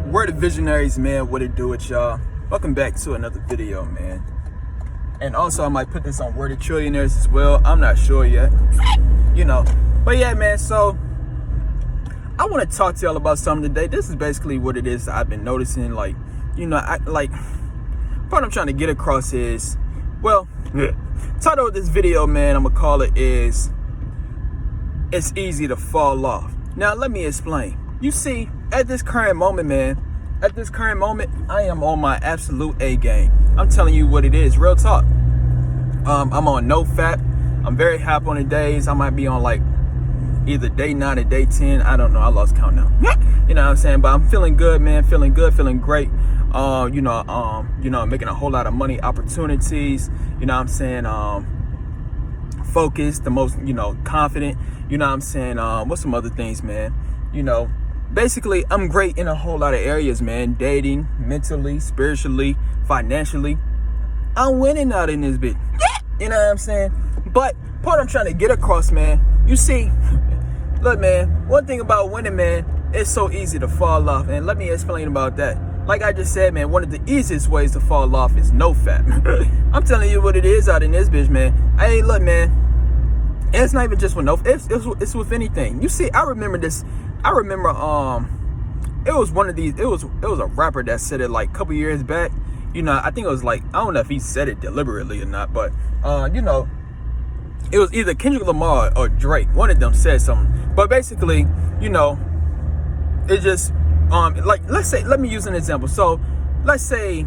We're the Visionaries, man. What it do with y'all? Welcome back to another video, man. And also, I might put this on Word of Trillionaires as well. I'm not sure yet. But yeah, man. So I want to talk to y'all about something today. This is basically what it is I've been noticing. What I'm trying to get across is, title of this video, man, I'm gonna call it is, it's easy to fall off. Now, let me explain. You see, at this current moment, man, I am on my absolute A game. I'm telling you what it is, real talk. I'm on no fap. I'm very happy on the days. I might be on like either day 9 or day 10. I don't know. I lost count now. You know what I'm saying? But I'm feeling good, man. Feeling good, feeling great. Making a whole lot of money opportunities. You know what I'm saying? Focused, the most, confident. You know what I'm saying? What's some other things, man? Basically, I'm great in a whole lot of areas, man. Dating, mentally, spiritually, financially. I'm winning out in this bitch. You know what I'm saying? But part I'm trying to get across, man, you see, look, man, one thing about winning, man, it's so easy to fall off. And let me explain about that. Like I just said, man, one of the easiest ways to fall off is no fap. I'm telling you what it is out in this bitch, man. Hey, look, man, and it's not even just with no, it's with anything. You see, I remember this. I remember it was one of these, it was a rapper that said it like a couple years back. I think it was like, I don't know if he said it deliberately or not, but it was either Kendrick Lamar or Drake. One of them said something. But basically, it just let's say, let me use an example. So let's say,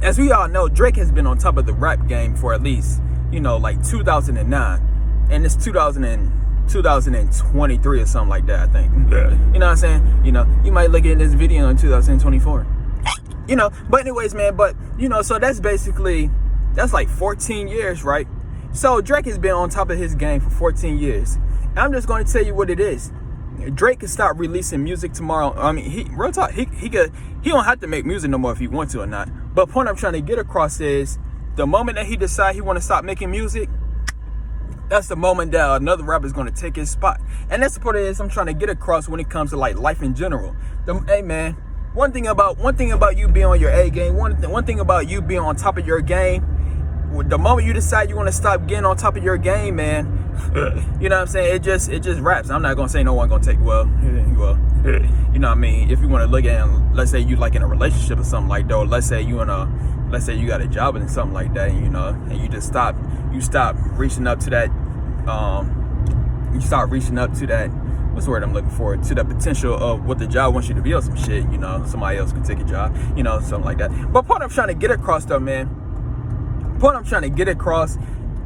as we all know, Drake has been on top of the rap game for at least, like 2009. And it's 2023 or something like that, I think. Yeah. You know what I'm saying? You might look at this video in 2024. But anyways, man, so that's basically, that's like 14 years, right? So Drake has been on top of his game for 14 years. And I'm just going to tell you what it is. Drake can stop releasing music tomorrow. I mean, real talk, he don't have to make music no more if he wants to or not. But point I'm trying to get across is, the moment that he decides he want to stop making music, that's the moment that another rapper is going to take his spot. And that's the part of this I'm trying to get across when it comes to like life in general. Hey, man, one thing about you being on your A game, one thing about you being on top of your game, the moment you decide you want to stop getting on top of your game, man, you know what I'm saying? It just raps. I'm not gonna say no one gonna take you know what I mean? If you want to look at it, let's say you like in a relationship or something like that, or let's say you got a job and something like that, and you just stop reaching up to that, what's the word I'm looking for, to the potential of what the job wants you to be or some shit, somebody else could take a job, something like that. But point I'm trying to get across though, man,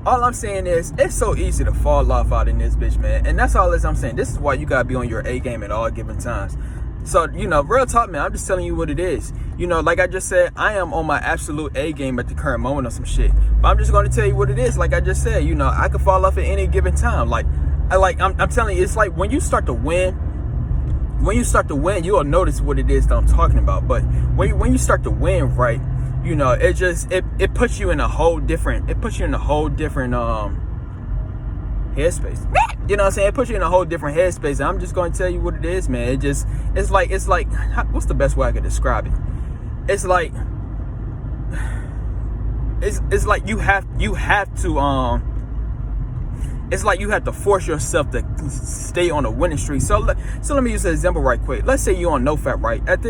all I'm saying is, it's so easy to fall off out in this bitch, man. And that's all I'm saying. This is why you gotta be on your A game at all given times. So, real talk, man, I'm just telling you what it is. Like I just said, I am on my absolute A game at the current moment or some shit. But I'm just gonna tell you what it is. Like I just said, I could fall off at any given time. I'm telling you, it's like when you start to win, you'll notice what it is that I'm talking about. But when you start to win, right, it puts you in a whole different, headspace. You know what I'm saying? It puts you in a whole different headspace. And I'm just going to tell you what it is, man. It's like, what's the best way I could describe it? It's like you have to force yourself to stay on a winning streak. So let me use an example right quick. Let's say you're on no fap, right? At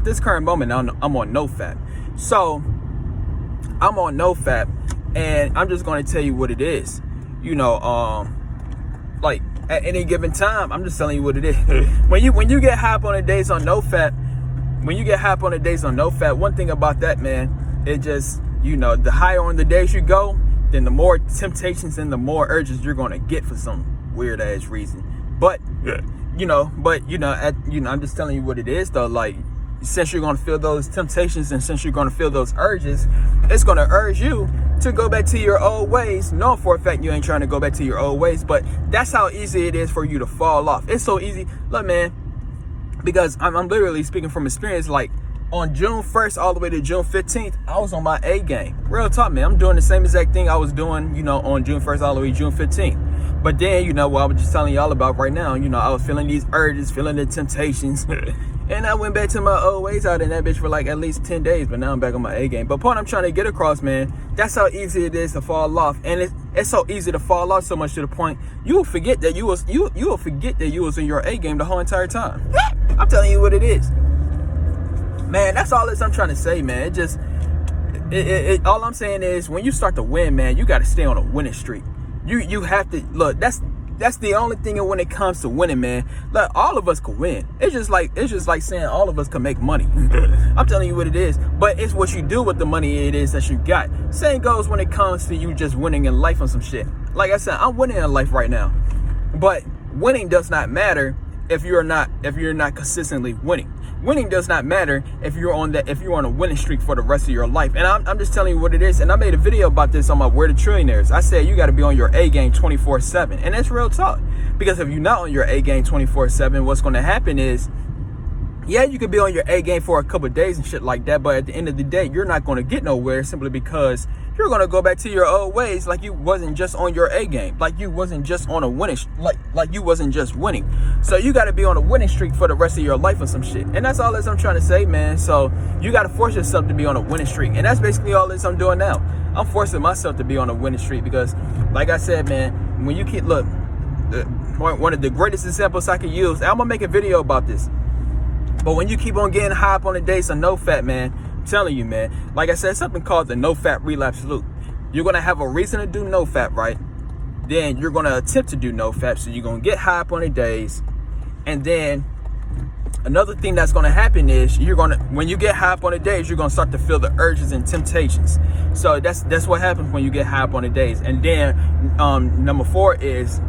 this current moment, I'm on no fap. So I'm on no fap, and I'm just going to tell you what it is. Like at any given time, I'm just telling you what it is. when you get hype on the days on no fap, one thing about that, man, it just, the higher on the days you go, then the more temptations and the more urges you're gonna get for some weird ass reason. But I'm just telling you what it is though. Like, since you're gonna feel those temptations and since you're gonna feel those urges, it's gonna urge you to go back to your old ways. No, for a fact you ain't trying to go back to your old ways, but that's how easy it is for you to fall off. It's so easy. Look, man, because I'm literally speaking from experience. Like, on June 1st all the way to June 15th, I was on my A game. Real talk, man. I'm doing the same exact thing I was doing, on June 1st all the way to June 15th. But then, you know, what I was just telling y'all about right now, you know, I was feeling these urges, feeling the temptations. And I went back to my old ways out in that bitch for like at least 10 days. But now I'm back on my A game. But point I'm trying to get across, man, that's how easy it is to fall off. And it's so easy to fall off so much to the point you will forget that you will forget that you was in your A game the whole entire time. I'm telling you what it is. Man, that's all I'm trying to say, man. It just all I'm saying is when you start to win, man, you got to stay on a winning streak. You have to look. That's the only thing when it comes to winning, man. Like, all of us can win. It's just like saying all of us can make money. I'm telling you what it is. But it's what you do with the money it is that you got. Same goes when it comes to you just winning in life on some shit. Like I said, I'm winning in life right now. But winning does not matter if you're not consistently winning. Winning does not matter if you're on a winning streak for the rest of your life. And I'm just telling you what it is. And I made a video about this on my Word of Trillionaires. I said you got to be on your A game 24/7, and that's real talk. Because if you're not on your A game 24/7, what's going to happen is, yeah, you could be on your A game for a couple of days and shit like that, but at the end of the day, you're not going to get nowhere simply because you're going to go back to your old ways, like you wasn't just on your A game, like you wasn't just on a winning, like you wasn't just winning. So you got to be on a winning streak for the rest of your life or some shit. And that's all I'm trying to say, man. So you got to force yourself to be on a winning streak. And that's basically all I'm doing now. I'm forcing myself to be on a winning streak because, like I said, man, when you keep, look, one of the greatest examples I could use, I'm going to make a video about this. But when you keep on getting high up on the days of no fat, man, I'm telling you, man, like I said, something called the no fat relapse loop. You're going to have a reason to do no fat, right? Then you're going to attempt to do no fat. So you're going to get high up on the days. And then another thing that's going to happen is when you get high up on the days, you're going to start to feel the urges and temptations. So that's what happens when you get high up on the days. And then number four is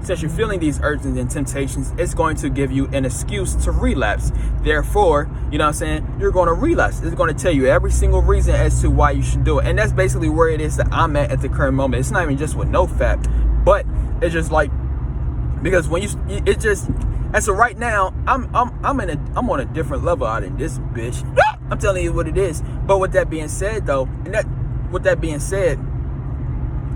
since you're feeling these urges and temptations, it's going to give you an excuse to relapse. Therefore, you know what I'm saying, you're going to relapse. It's going to tell you every single reason as to why you should do it. And that's basically where it is that I'm at the current moment. It's not even just with no fat, but it's just like, because when and so right now, I'm on a different level out in this bitch. I'm telling you what it is. But with that being said, though,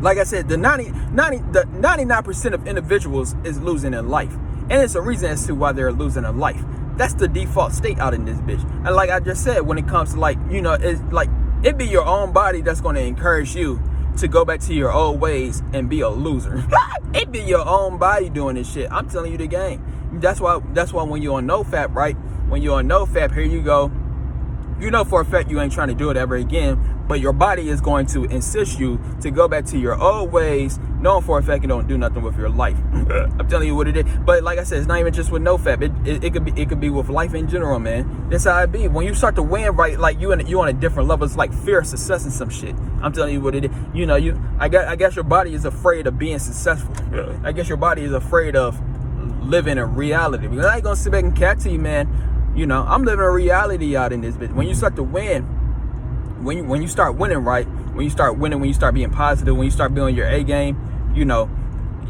like I said, the 99% of individuals is losing in life, and it's a reason as to why they're losing in life. That's the default state out in this bitch. And like I just said, when it comes to, like, you know, it's like it be your own body that's going to encourage you to go back to your old ways and be a loser. It be your own body doing this shit. I'm telling you the game. That's why when you're on no fap, right? When you're on no fap, here you go. You know for a fact you ain't trying to do it ever again, but your body is going to insist you to go back to your old ways, knowing for a fact you don't do nothing with your life. I'm telling you what it is. But like I said, it's not even just with no fap. It could be with life in general, man. That's how it be. When you start to win, right, like you on a different level. It's like fear of success and some shit. I'm telling you what it is. You know, I guess your body is afraid of being successful. I guess your body is afraid of living in reality. Because I ain't gonna sit back and cat to you, man. You know, I'm living a reality out in this bitch. When you start to win, when you start winning, right? When you start winning, when you start being positive, when you start building your A game, you know,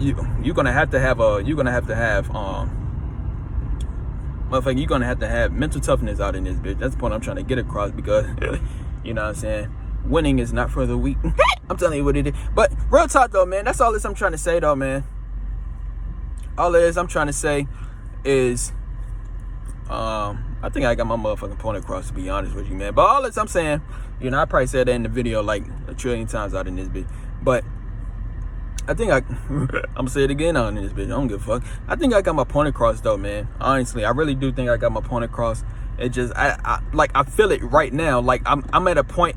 you're gonna have to have mental toughness out in this bitch. That's the point I'm trying to get across, because you know what I'm saying, winning is not for the weak. I'm telling you what it is. But real talk though, man, that's all I'm trying to say though, man. All it is I'm trying to say is I think I got my motherfucking point across, to be honest with you, man. But all this I'm saying, you know, I probably said that in the video like a trillion times out in this bitch. But I think I'm gonna say it again on this bitch. I don't give a fuck. I think I got my point across though, man. Honestly, I really do think I got my point across. It just I feel it right now. Like I'm at a point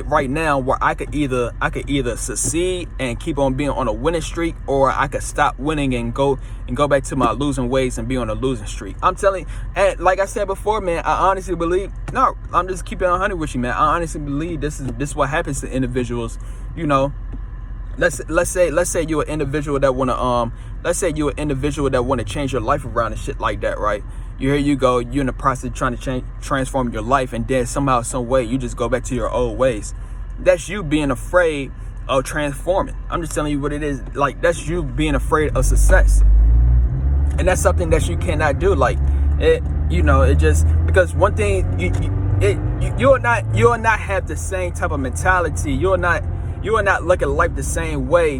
right now where I could either succeed and keep on being on a winning streak, or I could stop winning and go back to my losing ways and be on a losing streak. I'm telling you, and like I said before, man, I honestly believe, no, I'm just keeping it 100 with you, man. I honestly believe this is what happens to individuals. You know, let's say you're an individual that wanna change your life around and shit like that, right? Here you go, you're in the process of trying to transform your life, and then somehow, some way, you just go back to your old ways. That's you being afraid of transforming. I'm just telling you what it is. Like, that's you being afraid of success, and that's something that you cannot do. Like, it, you know, it just, because one thing, you'll not have the same type of mentality. You'll not you will not look at life the same way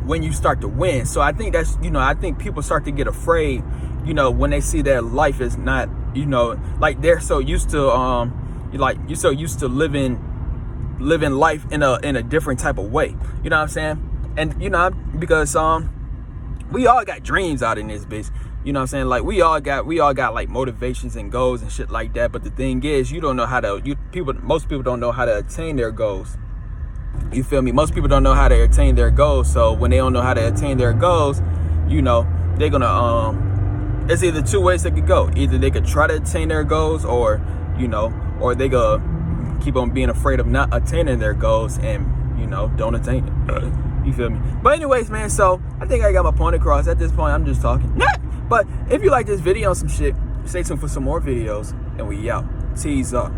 when you start to win. So I think that's, I think people start to get afraid, when they see that life is not, like they're so used to, like you're so used to living life in a different type of way. You know what I'm saying? And, because, we all got dreams out in this bitch. You know what I'm saying? Like we all got like motivations and goals and shit like that. But the thing is, you don't know how to, most people don't know how to attain their goals. You feel me? Most people don't know how to attain their goals. So when they don't know how to attain their goals, they're gonna it's either two ways they could go. Either they could try to attain their goals, or or they go keep on being afraid of not attaining their goals and don't attain it. You feel me? But anyways, man, so I think I got my point across. At this point, I'm just talking. But if you like this video on some shit, stay tuned for some more videos, and we out. Tease up.